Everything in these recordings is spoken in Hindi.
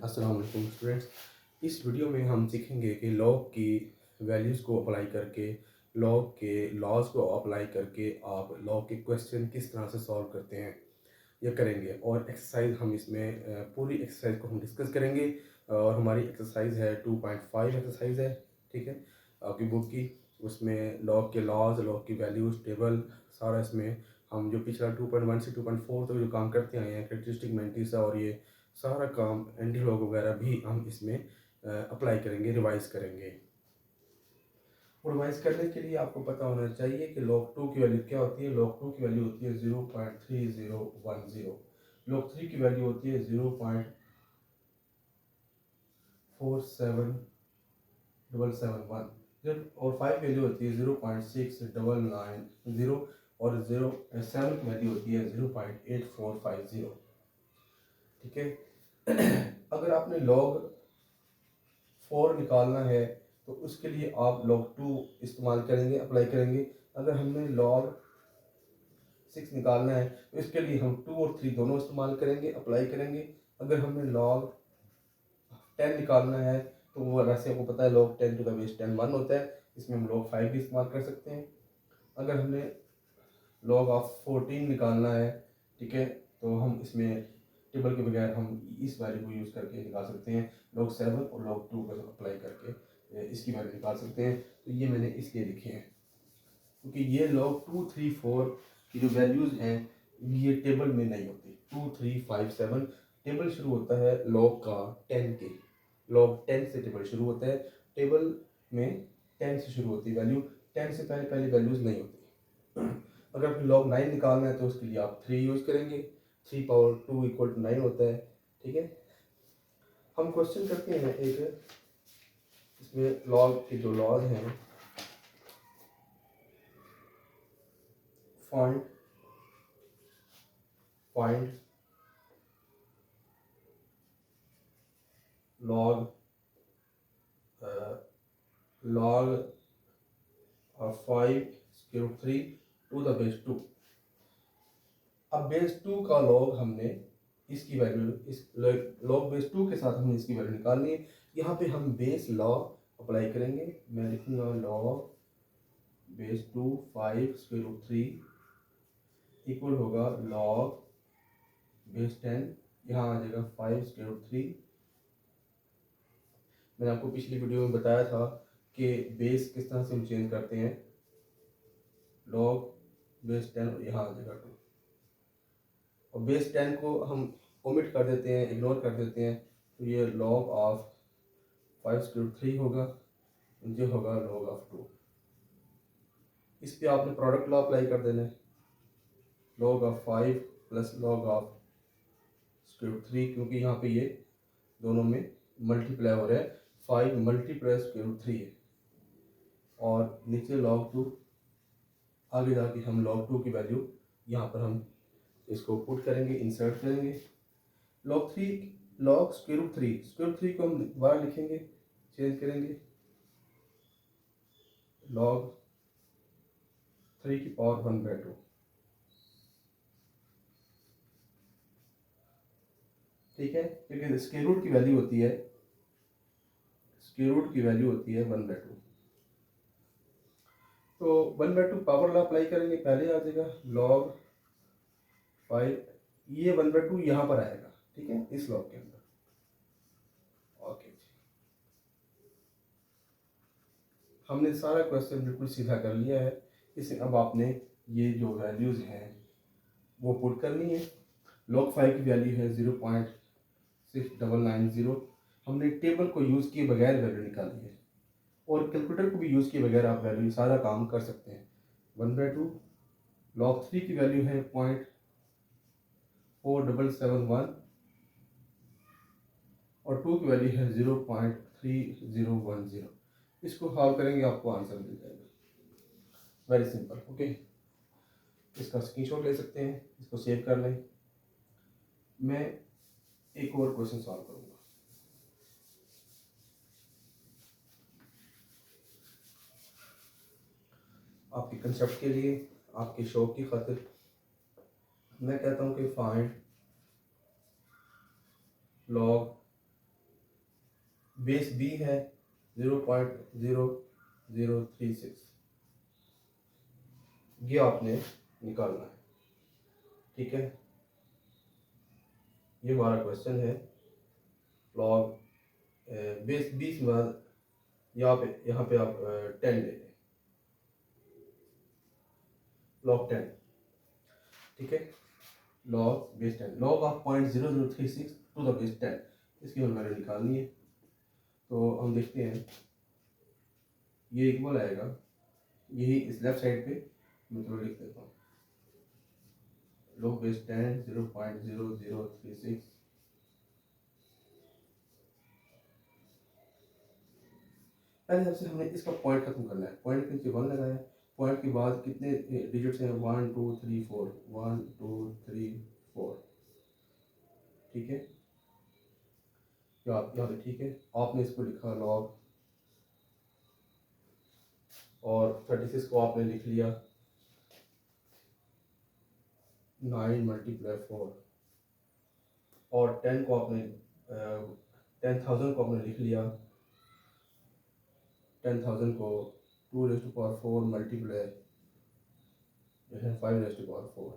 अस्सलाम वालेकुम स्टूडेंट्स। इस वीडियो में हम सीखेंगे कि लॉग की वैल्यूज़ को अप्लाई करके, लॉग के लॉज को अप्लाई करके आप लॉग के क्वेश्चन किस तरह से सॉल्व करते हैं, ये करेंगे। और एक्सरसाइज हम इसमें पूरी एक्सरसाइज को हम डिस्कस करेंगे। और हमारी एक्सरसाइज है 2.5 एक्सरसाइज है, ठीक है, आपकी बुक की। उसमें लॉग के लॉज, लॉग की वैल्यूज़, टेबल, सारा इसमें हम जो पिछला 2.1 से 2.4 तक जो काम करते आए हैं, कैरेक्टरिस्टिक मेंटिस और ये सारा काम एंटी लॉग वगैरह भी हम इसमें अप्लाई करेंगे, रिवाइज करेंगे। और रिवाइज करने के लिए आपको पता होना चाहिए कि log 2 की वैल्यू क्या होती है। log 2 की वैल्यू होती है 0.3010। log 3 की वैल्यू होती है 0.47771 और 5 वैल्यू होती है 0.6990 और 7 की वैल्यू होती है 0.8450, ठीक है। अगर आपने log 4 निकालना है तो उसके लिए आप log 2 इस्तेमाल करेंगे, अप्लाई करेंगे। अगर हमने log 6 निकालना है तो इसके लिए हम 2 और 3 दोनों इस्तेमाल करेंगे, अप्लाई करेंगे। अगर हमने log 10 निकालना है तो वो वैसे आपको पता है log 10 टू द बेस 10 1 होता है, इसमें हम log 5 भी इस्तेमाल कर सकते हैं। अगर हमने log ऑफ 14 निकालना है, ठीक है, तो हम इसमें टेबल के बगैर हम इस वैल्यू को यूज़ करके निकाल सकते हैं। log 7 और log 2 को अप्लाई करके इसकी वैल्यू निकाल सकते हैं। तो ये मैंने इसलिए लिखे हैं क्योंकि ये log 2, 3, 4 की जो वैल्यूज़ हैं ये टेबल में नहीं होती। 2, 3, 5, 7 टेबल शुरू होता है log का 10 के, log 10 से टेबल शुरू होता है। टेबल में 10 से शुरू होती है वैल्यू, 10 से पहले पहले वैल्यूज़ नहीं होती। अगर आपको log 9 निकालना है तो उसके लिए आप 3 यूज़ करेंगे। 3 पावर 2 इक्वल टू 9 होता है, ठीक है। हम क्वेश्चन करते हैं एक, इसमें log के जो लॉज हैं, find log log of 5 square root 3 to the base 2। अब बेस 2 का log हमने इसकी वैल्यू, इस log बेस 2 के साथ हमने इसकी वैल्यू निकालनी है। यहाँ पे हम बेस लॉ अप्लाई करेंगे। मैं लिखूंगा log base 2 5 square root 3 equal होगा log बेस 10, यहाँ आ जाएगा 5 स्क्वायर रूट 3। मैंने आपको पिछली वीडियो में बताया था कि बेस किस तरह से हम चेंज करते हैं। log बेस 10 और यहाँ आ जाएगा 2, और बेस 10 को हम ओमिट कर देते हैं, इग्नोर कर देते हैं, तो ये log ऑफ 5 स्क्वायर रूट 3 होगा, ये होगा log ऑफ 2। इस पे आपने प्रोडक्ट लॉ अप्लाई कर देना है, log of 5 plus log of square root 3, क्योंकि यहाँ पे ये दोनों में मल्टीप्लाई हो रहा है। 5 मल्टीप्लाई स्क्वायर रूट 3 है और नीचे log 2, आगे जाके हम log 2 की वैल्यू यहाँ पर हम इसको पुट करेंगे, इंसर्ट करेंगे। log 3 log square root 3, square root 3 को हम दोबारा लिखेंगे, चेंज करेंगे, log 3 की पावर 1/2, ठीक है। क्योंकि स्क्वायर रूट की वैल्यू होती है, स्क्वायर रूट की वैल्यू होती है 1/2, तो 1/2 पावर लॉ अप्लाई करेंगे, पहले आ जाएगा log 5, ये 1/2 यहाँ पर आएगा, ठीक है, इस लॉग के अंदर। ओके जी, हमने सारा क्वेश्चन बिल्कुल सीधा कर लिया है। इसे अब आपने ये जो वैल्यूज़ हैं वो पुट करनी है। log 5 की वैल्यू है 0.6990। हमने टेबल को यूज़ किए बगैर वैल्यू निकाली है, और कैलकुलेटर को भी यूज़ किए बगैर आप वैल्यू सारा काम कर सकते हैं। 1/2 log 3 की वैल्यू है 0.4771 और 2 की वैल्यू है 0.3010। इसको सॉल्व करेंगे, आपको आंसर मिल जाएगा। Very simple, okay. इसका स्क्रीनशॉट ले सकते हैं, इसको सेव कर लें। मैं एक और क्वेश्चन सॉल्व करूंगा। आपके कंसेप्ट के लिए, आपके शौक की खातिर मैं कहता हूं कि फाइंड log बेस बी है 0.0036, ये आपने निकालना है। ठीक है, ये हमारा क्वेश्चन है। लॉग बेस 20 के बाद यहाँ पे आप 10 ले लें, लॉग 10। ठीक है, log base 10, log of 0.0036 to the base 10, इसकी हमें वैल्यू निकालनी है। तो हम देखते हैं, ये इक्वल आएगा, यही इस लेफ्ट साइड पे मैं थोड़ा लिख देता हूँ, लॉग बेस 10 0.0036 पहले सबसे हमें इसका पॉइंट खत्म करना है। पॉइंट के नीचे 1 लगाया, पॉइंट के बाद कितने डिजिट्स हैं, 1 2 3 4, 1 2 3 4। ठीक है, यहाँ पे ठीक है, आपने इसको लिखा लॉग, और 36 को आपने लिख लिया 9 × 4, और 10 को आपने 10,000 को आपने लिख लिया, 10,000 को 2⁴ मल्टीप्लाई 5⁴।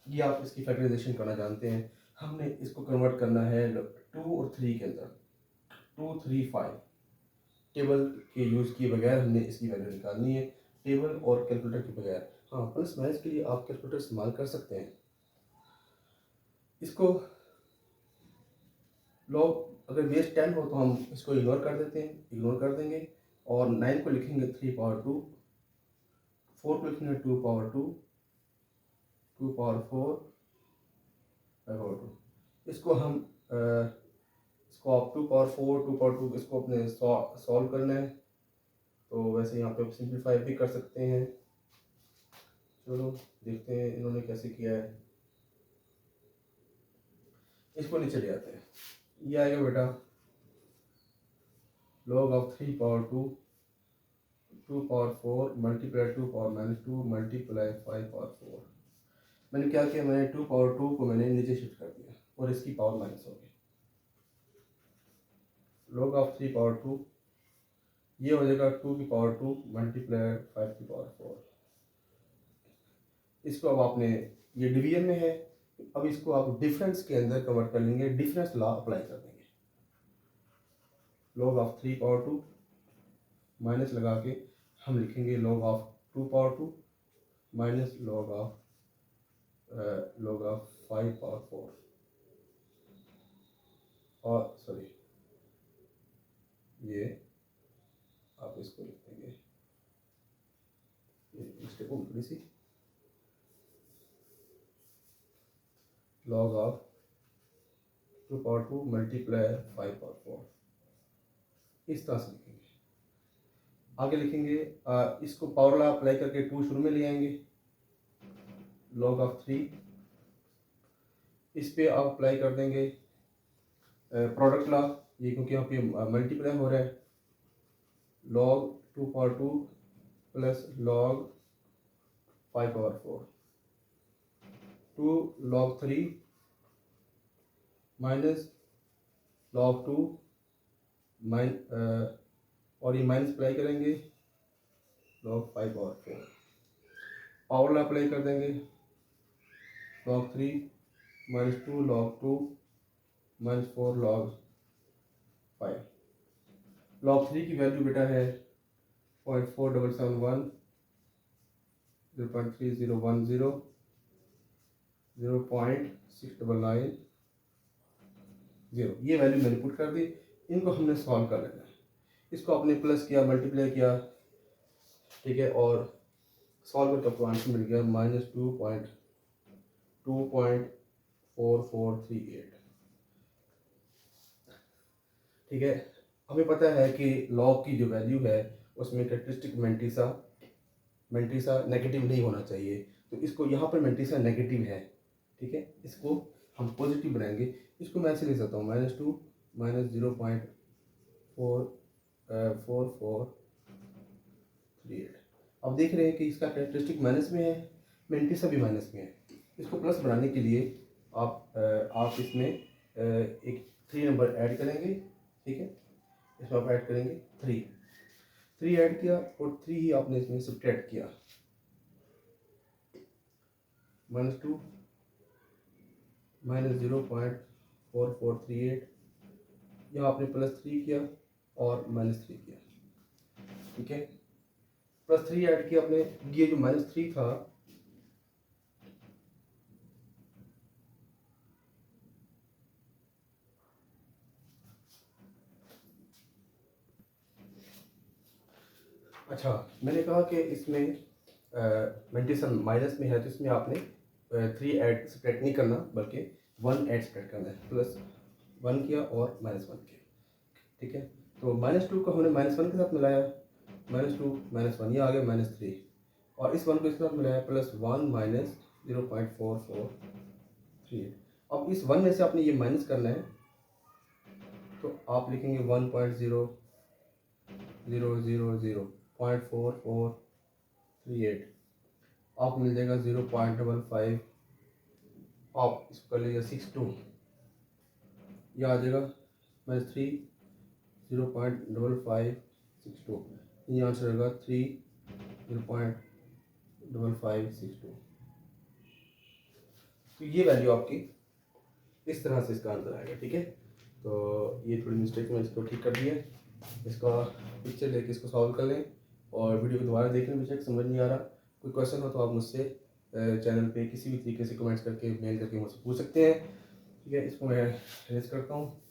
ये आप इसकी फैक्टराइजेशन करना जानते हैं। हमने इसको कन्वर्ट करना है 2 और 3 के अंदर, 2 3 5। टेबल के यूज़ किए बगैर हमने इसकी वैल्यू निकालनी है, टेबल और कैलकुलेटर के बगैर। हाँ, प्लस माइनस के लिए आप कैलकुलेटर इस्तेमाल कर सकते हैं। इसको लॉग अगर बेस 10 हो तो हम इसको इग्नोर कर देते हैं, इग्नोर कर देंगे, और 9 को लिखेंगे 3⁴, 4 को लिखेंगे 2⁴, 2⁴, 5/2। इसको हम इसको आप 2⁴, 2⁴, इसको अपने सॉल्व करना है। तो वैसे यहाँ पे आप सिंप्लीफाई भी कर सकते हैं। चलो देखते हैं इन्होंने कैसे किया है। इसको नीचे ले आते हैं, ये आएगा बेटा log of 3⁴ 2⁴ मल्टीप्लाई 2⁻⁻2 मल्टीप्लाई 5⁴। मैंने क्या किया, मैंने 2⁴ को मैंने नीचे शिफ्ट कर दिया और इसकी पावर माइनस हो गई। log of 3⁴ ये हो जाएगा 2⁴ मल्टीप्लाई 5⁴। इसको अब आपने, ये डिवीजन में है, अब इसको आप डिफरेंस के अंदर कन्वर्ट कर लेंगे, डिफरेंस लॉ अप्लाई कर देंगे। log of 3⁴ माइनस लगा के हम लिखेंगे log of 2⁴ minus log of 5⁴। और सॉरी, ये आप इसको लिख देंगे, मिस्टेक हो थोड़ी सी, log of 2⁴ मल्टीप्लाई 5⁴, इस तरह से लिखेंगे। आगे लिखेंगे इसको पावर लॉ अप्लाई करके 2 शुरू में ले आएंगे, log of 3, इस पे आप अप्लाई कर देंगे प्रोडक्ट लॉ, ये क्योंकि यहाँ पे मल्टीप्लाई हो रहा है, log 2⁴ plus log 5⁴, 2 log 3 minus log 2 और ये माइनस अप्लाई करेंगे log 5/4, पावर लॉ अप्लाई कर देंगे log 3 minus 2 log 2 minus 4 log 5। log 3 की वैल्यू बेटा है 0.4771, 0.3010, 0.699, ये वैल्यू मैंने पुट कर दी। इनको हमने सॉल्व कर लेना है। इसको आपने प्लस किया, मल्टीप्लाई किया, ठीक है, और सॉल्व करके आपको आंसर मिल गया -2.4438। ठीक है, हमें पता है कि लॉग की जो वैल्यू है उसमें कैरेक्टरिस्टिक मेंटिसा नेगेटिव नहीं होना चाहिए, तो इसको यहाँ पर मेंटिसा नेगेटिव है। ठीक है, इसको हम पॉजिटिव बनाएंगे। इसको मैं ऐसे लिख सकता हूँ -2 माइनस 0.4438। अब देख रहे हैं कि इसका कैरेक्टरिस्टिक माइनस में है, मेंटिसा भी माइनस में है। इसको प्लस बनाने के लिए आप इसमें एक 3 नंबर ऐड करेंगे ठीक है। इसमें आप ऐड करेंगे 3 ऐड किया और 3 ही आपने इसमें सब्ट्रैक्ट किया, -2 -0.4438, यहाँ आपने +3 किया और -3 किया, ठीक है। +3 ऐड किया आपने, ये जो -3 था अच्छा, मैंने कहा कि इसमें मल्टीप्लिकेशन माइनस में है तो इसमें आपने 3 ऐड सब्ट्रैक्ट नहीं करना बल्कि 1 ऐड सब्ट्रैक्ट करना है, +1 किया और -1 किया, ठीक है। तो -2 को हमने -1 के साथ मिलाया, -2 -1 ये आ गया -3, और इस 1 को इसके साथ मिलाया +1 -0.4438। अब इस 1 में से आपने ये माइनस करना है, तो आप लिखेंगे 1.0000.4438, आप मिल जाएगा 0.55, आप इसको कर लीजिए 62, यह आ जाएगा -3 0.5562, ये आंसर होगा 0.5562। तो ये वैल्यू आपकी इस तरह से इसका आंसर आएगा, ठीक है। तो ये थोड़ी मिस्टेक मैं इसको ठीक कर दी है, इसका पिक्चर लेके इसको सॉल्व कर लें और वीडियो को दोबारा देख लें, बेशक समझ नहीं आ रहा, कोई क्वेश्चन हो तो आप मुझसे चैनल पे किसी भी तरीके से कमेंट्स करके मेल करके मुझसे पूछ सकते हैं, ठीक है। इसको मैं रेज करता हूँ।